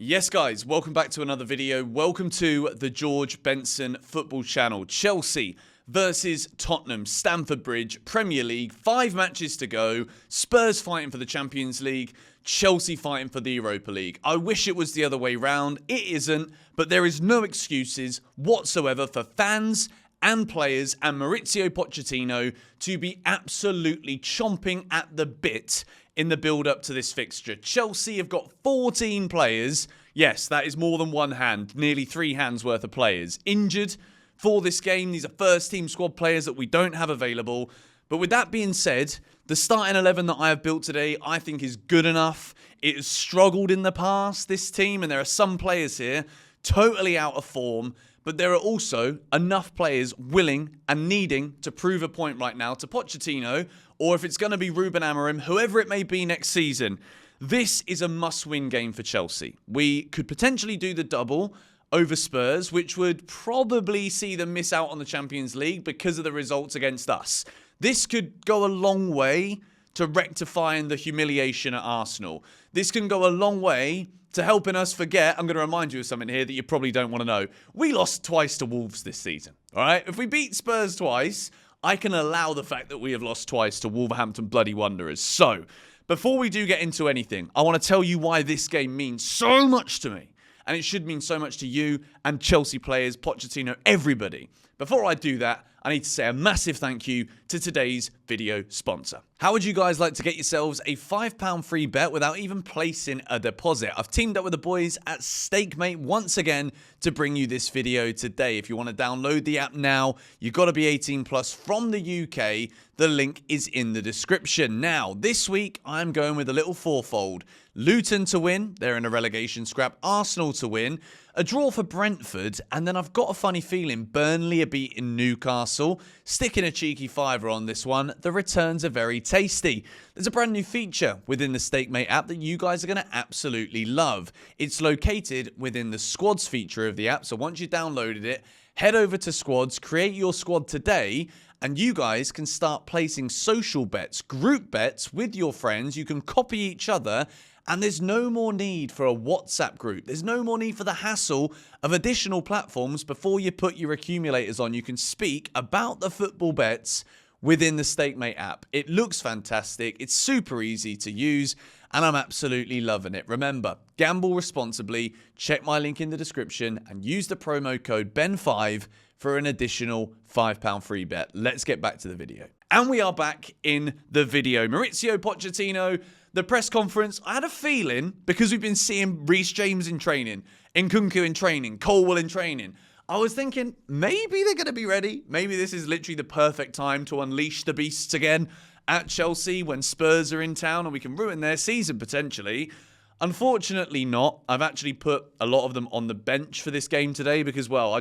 Yes guys, welcome back to another video. Welcome to the George Benson football channel. Chelsea versus Tottenham, Stamford Bridge, Premier League, 5 matches to go. Spurs fighting for the Champions League, Chelsea fighting for the Europa League. I wish it was the other way round. It isn't, but there is no excuses whatsoever for fans and players and Mauricio Pochettino to be absolutely chomping at the bit in the build-up to this fixture. Chelsea have got 14 players. Yes, that is more than one hand, nearly 3 hands worth of players injured for this game. These are first-team squad players that we don't have available. But with that being said, the starting 11 that I have built today, I think is good enough. It has struggled in the past, this team, and there are some players here totally out of form. But there are also enough players willing and needing to prove a point right now to Pochettino, or if it's going to be Ruben Amorim, whoever it may be next season. This is a must-win game for Chelsea. We could potentially do the double over Spurs, which would probably see them miss out on the Champions League because of the results against us. This could go a long way to rectifying the humiliation at Arsenal. This can go a long way to helping us forget. I'm going to remind you of something here that you probably don't want to know. We lost twice to Wolves this season. All right? If we beat Spurs twice, I can allow the fact that we have lost twice to Wolverhampton Bloody Wanderers. So, before we do get into anything, I want to tell you why this game means so much to me. And it should mean so much to you and Chelsea players, Pochettino, everybody. Before I do that, I need to say a massive thank you to today's video sponsor. How would you guys like to get yourselves a £5 free bet without even placing a deposit? I've teamed up with the boys at StakeMate once again to bring you this video today. If you want to download the app now, you've got to be 18 plus from the UK. The link is in the description. Now, this week, I'm going with a little fourfold. Luton to win, they're in a relegation scrap. Arsenal to win, a draw for Brentford, and then I've got a funny feeling Burnley are beating Newcastle. Sticking a cheeky fiver on this one, the returns are very tasty. There's a brand new feature within the StakeMate app that you guys are going to absolutely love. It's located within the Squads feature of the app, so once you downloaded it, head over to Squads, create your squad today, and you guys can start placing social bets, group bets with your friends. You can copy each other. And there's no more need for a WhatsApp group. There's no more need for the hassle of additional platforms before you put your accumulators on. You can speak about the football bets within the StakeMate app. It looks fantastic. It's super easy to use, and I'm absolutely loving it. Remember, gamble responsibly. Check my link in the description and use the promo code BEN5 for an additional £5 free bet. Let's get back to the video. And we are back in the video. Mauricio Pochettino, the press conference. I had a feeling, because we've been seeing Reece James in training, Nkunku in training, Colwell in training, I was thinking maybe they're going to be ready. Maybe this is literally the perfect time to unleash the beasts again at Chelsea when Spurs are in town and we can ruin their season potentially. Unfortunately not. I've actually put a lot of them on the bench for this game today because, well,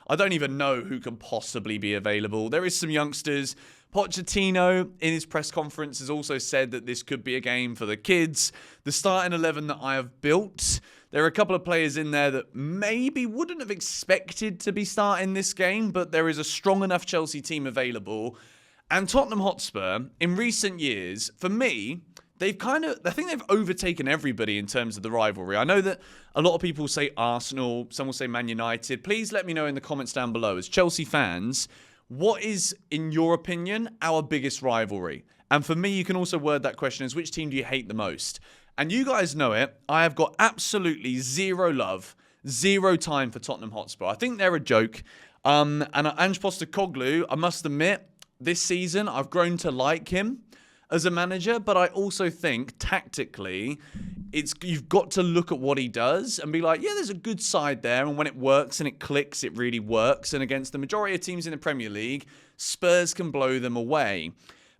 I don't even know who can possibly be available. There is some youngsters. Pochettino, in his press conference, has also said that this could be a game for the kids. The starting 11 that I have built, there are a couple of players in there that maybe wouldn't have expected to be starting this game, but there is a strong enough Chelsea team available. And Tottenham Hotspur, in recent years, for me, I think they've overtaken everybody in terms of the rivalry. I know that a lot of people say Arsenal, some will say Man United. Please let me know in the comments down below, as Chelsea fans, what is, in your opinion, our biggest rivalry? And for me, you can also word that question as which team do you hate the most? And you guys know it. I have got absolutely zero love, zero time for Tottenham Hotspur. I think they're a joke. And Ange Postecoglou, I must admit, this season I've grown to like him as a manager, but I also think tactically you've got to look at what he does and be like, yeah, there's a good side there, and when it works and it clicks, it really works. And against the majority of teams in the Premier League, Spurs can blow them away.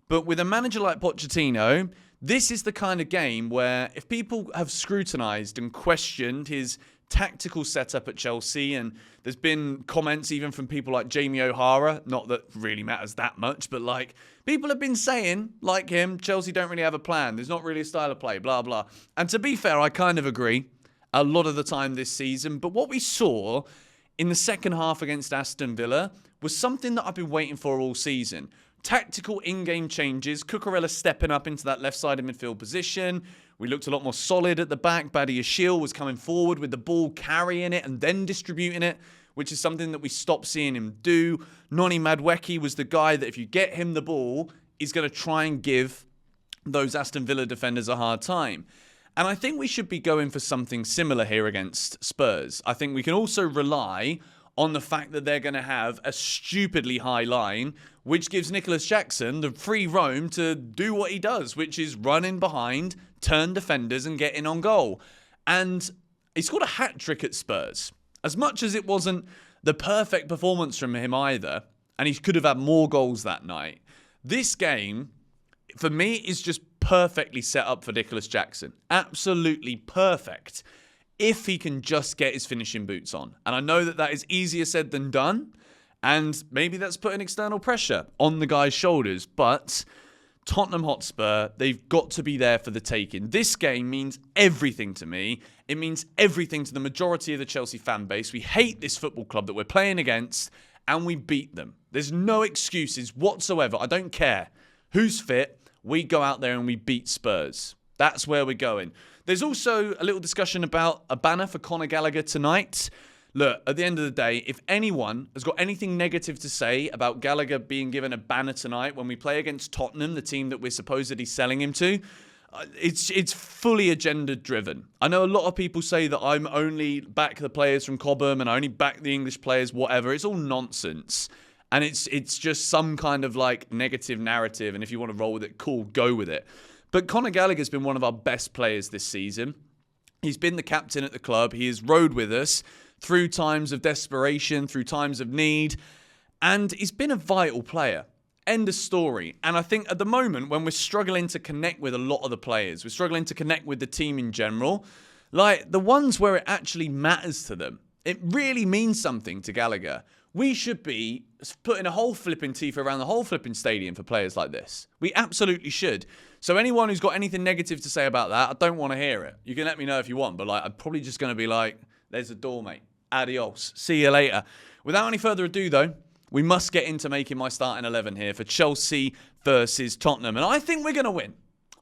But with a manager like Pochettino, this is the kind of game where if people have scrutinised and questioned his tactical setup at Chelsea, and there's been comments even from people like Jamie O'Hara, not that really matters that much, but like people have been saying, like him, Chelsea don't really have a plan. There's not really a style of play, blah, blah. And to be fair, I kind of agree a lot of the time this season. But what we saw in the second half against Aston Villa was something that I've been waiting for all season. tactical in-game changes. Cucurella stepping up into that left-sided midfield position. We looked a lot more solid at the back. Badiashile was coming forward with the ball, carrying it and then distributing it, which is something that we stopped seeing him do. Noni Madueke was the guy that if you get him the ball, he's going to try and give those Aston Villa defenders a hard time. And I think we should be going for something similar here against Spurs. I think we can also rely on the fact that they're going to have a stupidly high line, which gives Nicholas Jackson the free roam to do what he does, which is run in behind, turn defenders and get in on goal. And he scored a hat-trick at Spurs. As much as it wasn't the perfect performance from him either, and he could have had more goals that night, this game, for me, is just perfectly set up for Nicholas Jackson. Absolutely perfect. If he can just get his finishing boots on. And I know that that is easier said than done. And maybe that's putting external pressure on the guy's shoulders. But Tottenham Hotspur, they've got to be there for the taking. This game means everything to me. It means everything to the majority of the Chelsea fan base. We hate this football club that we're playing against. And we beat them. There's no excuses whatsoever. I don't care who's fit. We go out there and we beat Spurs. That's where we're going. There's also a little discussion about a banner for Conor Gallagher tonight. Look, at the end of the day, if anyone has got anything negative to say about Gallagher being given a banner tonight when we play against Tottenham, the team that we're supposedly selling him to, it's fully agenda-driven. I know a lot of people say that I'm only back the players from Cobham and I only back the English players, whatever. It's all nonsense. And it's just some kind of like negative narrative. And if you want to roll with it, cool, go with it. But Conor Gallagher's been one of our best players this season. He's been the captain at the club. He has rode with us through times of desperation, through times of need. And he's been a vital player. End of story. And I think at the moment when we're struggling to connect with a lot of the players, we're struggling to connect with the team in general, like the ones where it actually matters to them, it really means something to Gallagher. We should be putting a whole flipping teeth around the whole flipping stadium for players like this. We absolutely should. So anyone who's got anything negative to say about that, I don't want to hear it. You can let me know if you want, but like I'm probably just going to be like, there's a door, mate. Adios. See you later. Without any further ado, though, we must get into making my starting 11 here for Chelsea versus Tottenham. And I think we're going to win.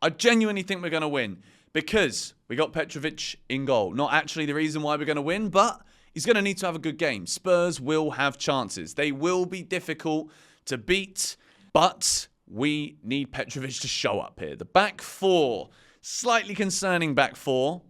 I genuinely think we're going to win because we got Petrovic in goal. Not actually the reason why we're going to win, but he's going to need to have a good game. Spurs will have chances. They will be difficult to beat, but we need Petrovic to show up here. The back four, slightly concerning back four,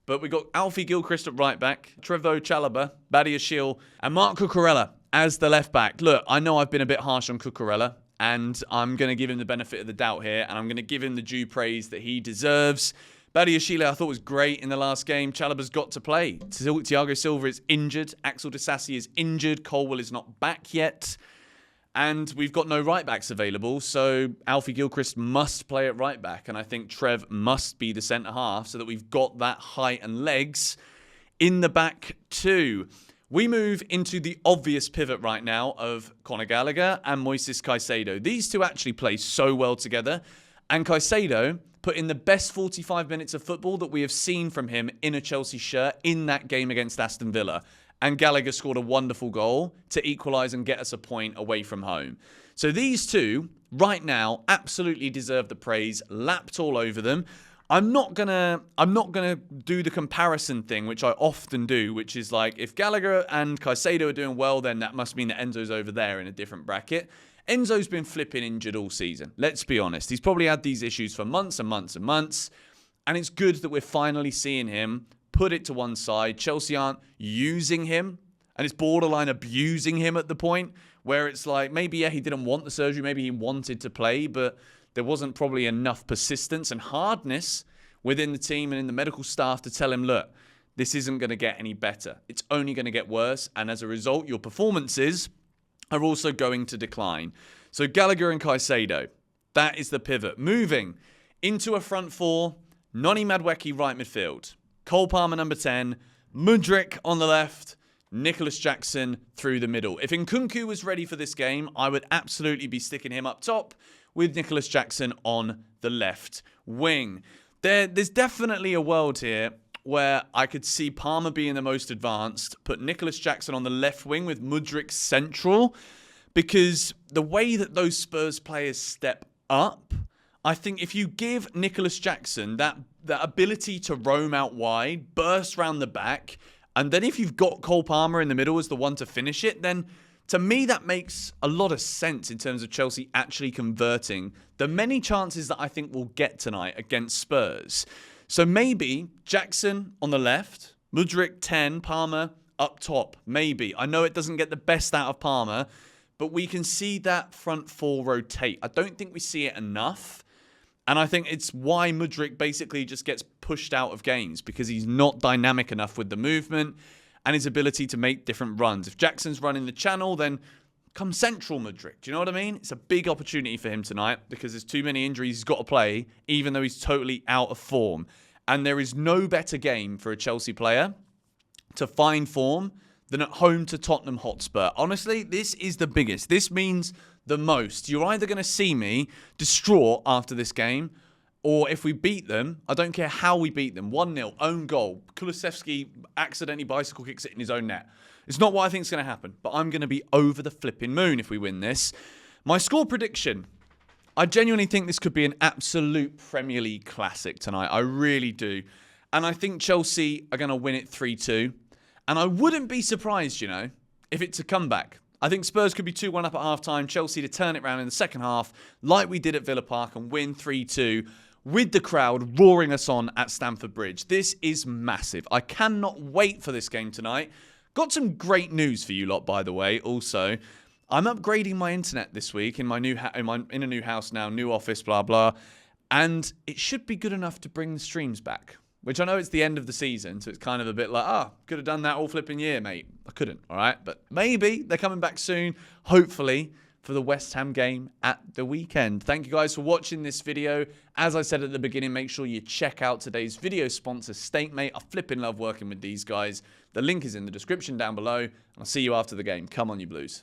but we got Alfie Gilchrist at right back, Trevoh Chalobah, Badiashile, and Marc Cucurella as the left back. Look, I know I've been a bit harsh on Cucurella, and I'm going to give him the benefit of the doubt here, and I'm going to give him the due praise that he deserves. Badiashile, I thought, was great in the last game. Chalobah's got to play. Thiago Silva is injured. Axel Disasi is injured. Colwell is not back yet. And we've got no right-backs available, so Alfie Gilchrist must play at right-back. And I think Trev must be the centre-half so that we've got that height and legs in the back too. We move into the obvious pivot right now of Conor Gallagher and Moises Caicedo. These two actually play so well together. And Caicedo put in the best 45 minutes of football that we have seen from him in a Chelsea shirt in that game against Aston Villa. And Gallagher scored a wonderful goal to equalise and get us a point away from home. So these two, right now, absolutely deserve the praise. Lapped all over them. I'm not gonna do the comparison thing, which I often do, which is like, if Gallagher and Caicedo are doing well, then that must mean that Enzo's over there in a different bracket. Enzo's been flipping injured all season. Let's be honest. He's probably had these issues for months and months and months. And it's good that we're finally seeing him put it to one side. Chelsea aren't using him. And it's borderline abusing him at the point where it's like, maybe, yeah, he didn't want the surgery. Maybe he wanted to play, but there wasn't probably enough persistence and hardness within the team and in the medical staff to tell him, look, this isn't going to get any better. It's only going to get worse. And as a result, your performances are also going to decline. So Gallagher and Caicedo, that is the pivot. Moving into a front four, Noni Madueke right midfield, Cole Palmer number 10, Mudryk on the left, Nicholas Jackson through the middle. If Nkunku was ready for this game, I would absolutely be sticking him up top with Nicholas Jackson on the left wing. There's definitely a world here where I could see Palmer being the most advanced, put Nicholas Jackson on the left wing with Mudryk central. because the way that those Spurs players step up, I think if you give Nicholas Jackson that ability to roam out wide, burst round the back, and then if you've got Cole Palmer in the middle as the one to finish it, then to me that makes a lot of sense in terms of Chelsea actually converting the many chances that I think we'll get tonight against Spurs. So maybe Jackson on the left, Mudryk 10, Palmer up top, maybe. I know it doesn't get the best out of Palmer, but we can see that front four rotate. I don't think we see it enough. And I think it's why Mudryk basically just gets pushed out of games, because he's not dynamic enough with the movement and his ability to make different runs. If Jackson's running the channel, then come central Mudryk. Do you know what I mean? It's a big opportunity for him tonight because there's too many injuries he's got to play, even though he's totally out of form. And there is no better game for a Chelsea player to find form than at home to Tottenham Hotspur. Honestly, this is the biggest. This means the most. You're either going to see me distraught after this game, or if we beat them, I don't care how we beat them, 1-0, own goal, Kulusevski accidentally bicycle kicks it in his own net. It's not what I think is going to happen, but I'm going to be over the flipping moon if we win this. My score prediction, I genuinely think this could be an absolute Premier League classic tonight. I really do. And I think Chelsea are going to win it 3-2. And I wouldn't be surprised, you know, if it's a comeback. I think Spurs could be 2-1 up at half-time, Chelsea to turn it around in the second half, like we did at Villa Park, and win 3-2 with the crowd roaring us on at Stamford Bridge. This is massive. I cannot wait for this game tonight. Got some great news for you lot, by the way, also. I'm upgrading my internet this week in my new in a new house now, new office, blah, blah. And it should be good enough to bring the streams back. Which I know it's the end of the season, so it's kind of a bit like, could have done that all flipping year, mate. I couldn't, all right? But maybe they're coming back soon, hopefully, for the West Ham game at the weekend. Thank you guys for watching this video. As I said at the beginning, make sure you check out today's video sponsor, Steakmate. I flipping love working with these guys. The link is in the description down below. I'll see you after the game. Come on, you Blues.